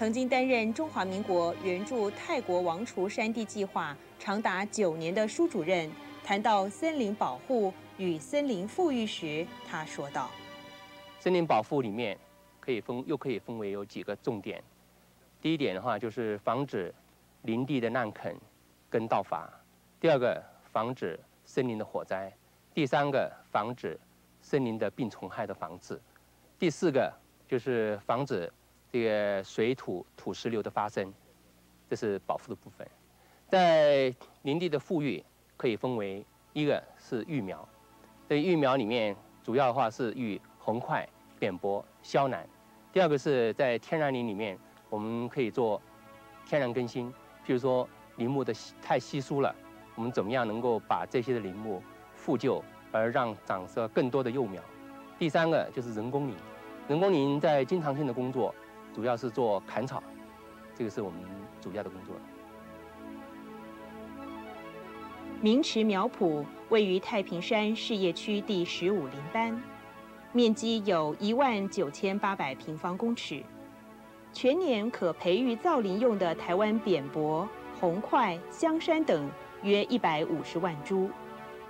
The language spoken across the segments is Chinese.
曾经担任中华民国援助泰国王储山地计划长达9年的舒主任，谈到森林保护与森林富裕时，他说道：“森林保护里面又可以分为有几个重点。第一点的话，就是防止林地的滥垦跟盗伐；第二个，防止森林的火灾；第三个，防止森林的病虫害的防治；第四个就是防止这个水土石流的发生，这是保护的部分。在林地的富裕可以分为一个是育苗，这育苗里面主要的话是育红桧、扁柏、肖楠；第二个是在天然林里面，我们可以做天然更新，譬如说林木的太稀疏了，我们怎么样能够把这些的林木复旧，而让长出更多的幼苗。第三个就是人工林，人工林在经常性的工作，主要是做砍草，这个是我们主要的工作。明池苗圃位于太平山事业区第15林班，面积有19800平方公尺，全年可培育造林用的台湾扁柏、红桧、香山等约150万株，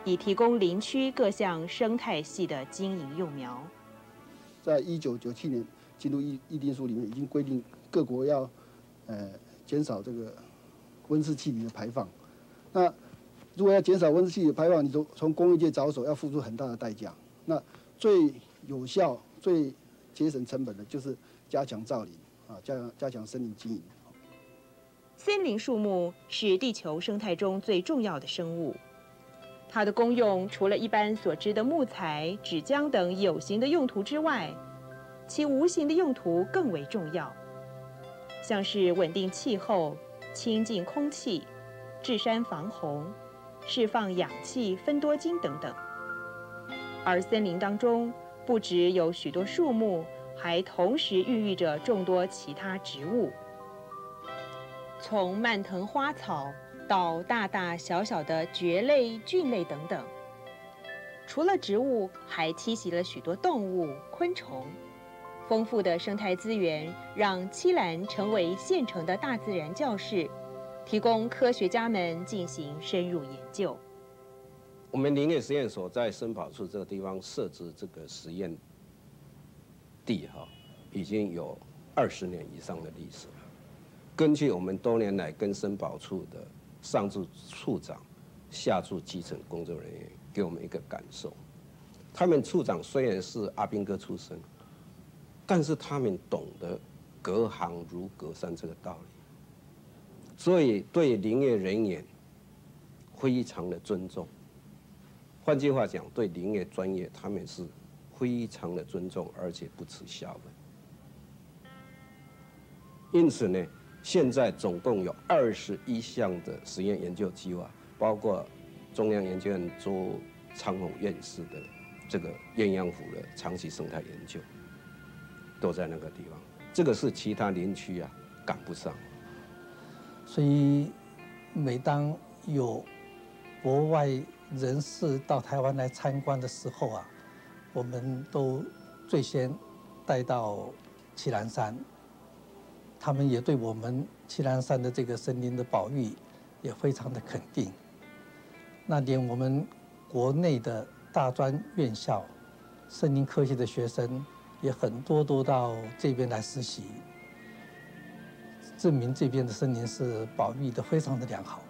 以提供林区各项生态系的经营幼苗。在1997年进入议定书里面已经规定各国要减少这个温室气体的排放。那如果要减少温室气体的排放，你从工业界着手要付出很大的代价。那最有效、最节省成本的就是加强造林啊，加强森林经营。森林树木是地球生态中最重要的生物，它的功用除了一般所知的木材、纸浆等有形的用途之外，其无形的用途更为重要，像是稳定气候、清净空气、治山防洪、释放氧气、分多精等等。而森林当中不只有许多树木，还同时孕育着众多其他植物，从蔓藤花草到大大小小的蕨类、菌类等等。除了植物，还栖息了许多动物、昆虫。丰富的生态资源让七兰成为现成的大自然教室，提供科学家们进行深入研究。我们林业实验所在森保处这个地方设置这个实验地已经有20年以上的历史了。根据我们多年来跟森保处的上至处长、下至基层工作人员给我们一个感受，他们处长虽然是阿兵哥出身，但是他们懂得隔行如隔山这个道理，所以对林业人员非常的尊重。换句话讲，对林业专业他们是非常的尊重，而且不耻下问。因此呢，现在总共有21项的实验研究计划，包括中央研究院周昌宏院士的这个鸳鸯湖的长期生态研究，都在那个地方。这个是其他林区赶不上。所以，每当有国外人士到台湾来参观的时候我们都最先带到七兰山，他们也对我们七兰山的这个森林的保育也非常的肯定。那连我们国内的大专院校森林科学的学生也很多都到这边来实习，证明这边的森林是保育的非常的良好。